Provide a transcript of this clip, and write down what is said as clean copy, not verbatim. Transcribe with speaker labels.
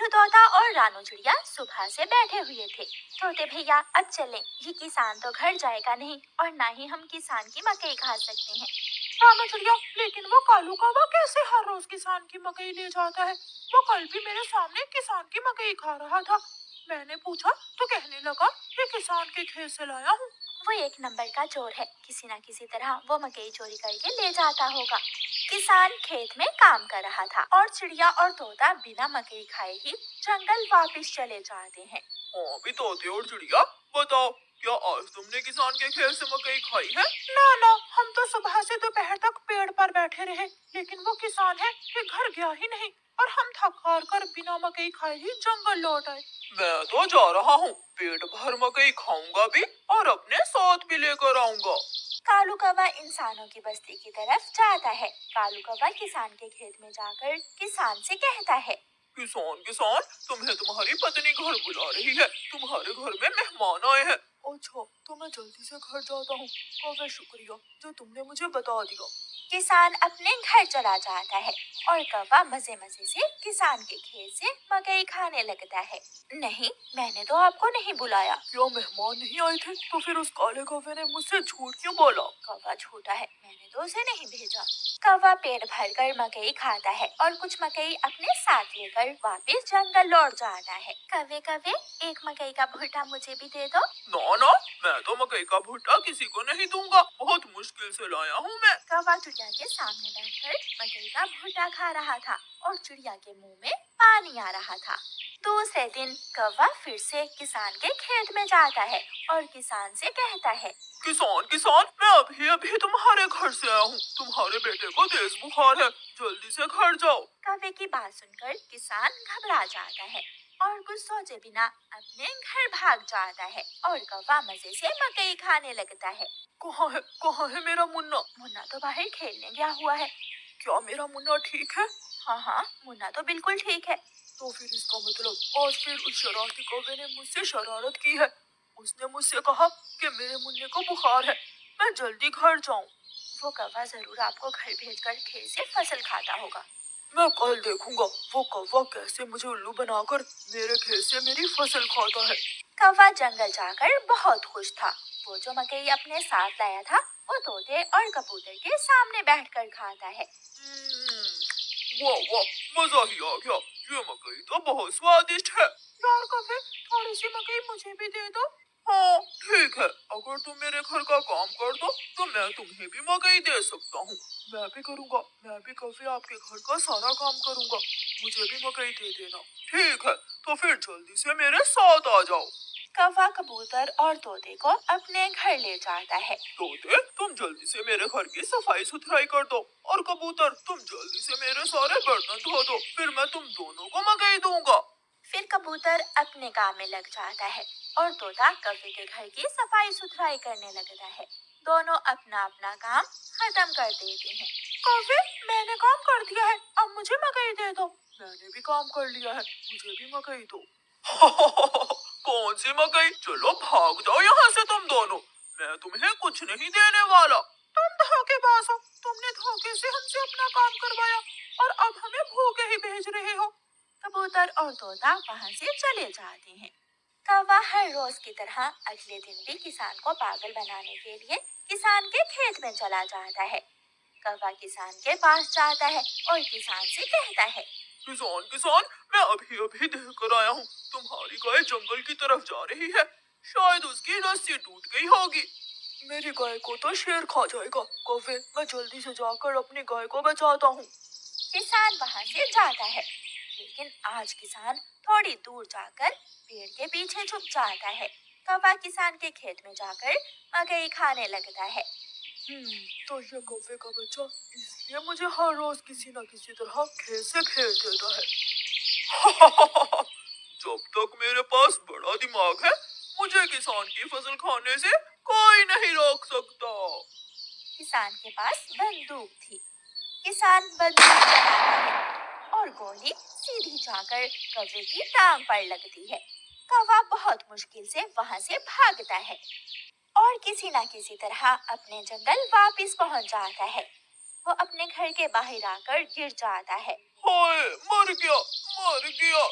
Speaker 1: मिट्ठू तोता और रानू चिड़िया सुबह से बैठे हुए थे। तोते भैया अब चलें, ये किसान तो घर जाएगा नहीं और ना ही हम किसान की मकई खा सकते हैं।
Speaker 2: रानू चिड़िया, लेकिन वो कालू कौवा कैसे हर रोज किसान की मकई ले जाता है? वो कल भी मेरे सामने किसान की मकई खा रहा था। मैंने पूछा तो कहने लगा ये किसान के खेत से लाया हूँ।
Speaker 1: वो एक नंबर का चोर है, किसी न किसी तरह वो मकई चोरी करके ले जाता होगा। किसान खेत में काम कर रहा था और चिड़िया और तोता बिना मकई खाए ही जंगल वापस चले जाते हैं।
Speaker 2: हाँ भी तोते और चिड़िया, बताओ क्या आज तुमने किसान के खेत से मकई खाई है? ना ना, हम तो सुबह से दोपहर तक पेड़ पर बैठे रहे, लेकिन वो किसान है कि घर गया ही नहीं और हम थक हार कर बिना मकई खाए ही जंगल लौट आए। मैं तो जा रहा हूँ, पेट भर मकई खाऊंगा भी और अपने साथ भी लेकर आऊंगा।
Speaker 1: कालू कौवा इंसानों की बस्ती की तरफ जाता है। कालू कौवा किसान के खेत में जाकर किसान से कहता है,
Speaker 2: किसान किसान, तुम्हें तुम्हारी पत्नी घर बुला रही है, तुम्हारे घर में मेहमान आए हैं। अच्छा, तो मैं जल्दी से घर जाता हूँ। कौवे, शुक्रिया जो तुमने मुझे बता दिया।
Speaker 1: किसान अपने घर चला जाता है और कौवा मजे मजे से किसान के खेत से मकई खाने लगता है। नहीं, मैंने तो आपको नहीं बुलाया।
Speaker 2: क्या मेहमान नहीं आए थे? तो फिर उस काले कौवे ने मुझसे झूठ क्यों बोला?
Speaker 1: कौवा झूठा है, मैंने तो उसे नहीं भेजा। कौवा पेट भरकर मकई खाता है और कुछ मकई अपने साथ लेकर वापस जंगल लौट जाता है। कौवे कौवे, एक मकई का भुट्टा मुझे भी दे दो।
Speaker 2: ना ना, मैं तो मकई का भुट्टा किसी को नहीं दूंगा, बहुत मुश्किल से लाया हूँ मैं।
Speaker 1: कौवा चिड़िया के सामने बैठकर मकई का भुट्टा खा रहा था और चिड़िया के मुंह में पानी आ रहा था। दूसरे दिन कौवा फिर से किसान के खेत में जाता है और किसान से कहता है,
Speaker 2: किसान किसान, मैं अभी अभी तुम्हारे घर से आया हूँ, तुम्हारे बेटे को तेज बुखार है, जल्दी से घर जाओ।
Speaker 1: कौवे की बात सुनकर किसान घबरा जाता है और कुछ सोचे बिना अपने घर भाग जाता है और कौवा मजे से मकई खाने लगता है।
Speaker 2: कहाँ है मेरा मुन्ना?
Speaker 1: मुन्ना तो बाहर खेलने गया हुआ है।
Speaker 2: क्या मेरा मुन्ना ठीक है?
Speaker 1: हाँ हाँ, मुन्ना तो बिल्कुल ठीक है।
Speaker 2: तो फिर इसका मतलब आज फिर उस शरारती कौवे ने मुझसे शरारत की है। उसने मुझसे कहा कि मेरे मुन्ने को बुखार है, मैं जल्दी घर जाऊं।
Speaker 1: वो कौवा जरूर आपको घर भेजकर खेत से फसल खाता होगा।
Speaker 2: मैं कल देखूंगा वो कौवा कैसे मुझे उल्लू बनाकर मेरे खेत से मेरी फसल खाता है।
Speaker 1: कौवा जंगल जाकर बहुत खुश था। वो जो मकई अपने साथ लाया था वो तोते और कबूतर के सामने बैठकर खाता है।
Speaker 2: वाह वाह, मजा ही आ गया, ये मकई तो बहुत स्वादिष्ट है। यार कौवे, थोड़ी सी मकई मुझे भी दे दो। हाँ ठीक है, अगर तुम मेरे घर का काम कर दो तो मैं तुम्हें भी मकई दे सकता हूँ। मैं भी करूँगा, मैं भी कभी आपके घर का सारा काम करूँगा, मुझे भी मकई दे देना। ठीक है, तो फिर जल्दी से मेरे साथ आ जाओ।
Speaker 1: कौवा कबूतर और तोते को अपने घर ले जाता है।
Speaker 2: तोते, तुम जल्दी से मेरे घर की सफाई सुथराई कर दो और कबूतर तुम जल्दी से मेरे सारे बर्तन धो दो, फिर मैं तुम दोनों को मकई दूंगा।
Speaker 1: फिर कबूतर अपने काम में लग जाता है और तोता कौवे के घर की सफाई सुथराई करने लगता है। दोनों अपना अपना काम खत्म कर देते हैं।
Speaker 2: कौवे, मैंने काम कर दिया है, अब मुझे मकई दे दो। मैंने भी काम कर लिया है, मुझे भी मकई दो। कौन सी मकई? चलो भाग जाओ यहाँ से तुम दोनों, मैं तुम्हें कुछ नहीं देने वाला। तुम धोखेबाज हो, तुमने धोखे से हमसे अपना काम करवाया और अब हमें भूखे ही भेज रहे हो।
Speaker 1: कबूतर और तोता वहाँ से चले जाते हैं। कौवा हर रोज की तरह अगले दिन भी किसान को पागल बनाने के लिए किसान के खेत में चला जाता है। कौवा किसान के पास जाता है और किसान से कहता है,
Speaker 2: किसान किसान, मैं अभी अभी देख कर आया हूँ, तुम्हारी गाय जंगल की तरफ जा रही है, शायद उसकी रस्सी टूट गई होगी। मेरी गाय को तो शेर खा जाएगा। कौवे, मैं जल्दी से जाकर अपनी गाय को बचाता हूँ।
Speaker 1: किसान वहाँ से जाता है, लेकिन आज किसान थोड़ी दूर जाकर पेड़ के पीछे छुप जाता है। कौवा किसान के खेत में जाकर मकई खाने लगता है।
Speaker 2: तो ये कौवे का बच्चा इसलिए मुझे हर रोज किसी न किसी तरह खेत से भेज देता है। जब तक मेरे पास बड़ा दिमाग है, मुझे किसान की फसल खाने से कोई नहीं रोक सकता।
Speaker 1: किसान के पास बंदूक थी। किसान बंदूक चलाता है और गोली सीधी जाकर कौवे की टांग पर लगती है। कौवा बहुत मुश्किल से वहाँ से भागता है और किसी न किसी तरह अपने जंगल वापस पहुँच जाता है। वो अपने घर के बाहर आकर गिर जाता है।
Speaker 2: हाय, मर गया, मर गया।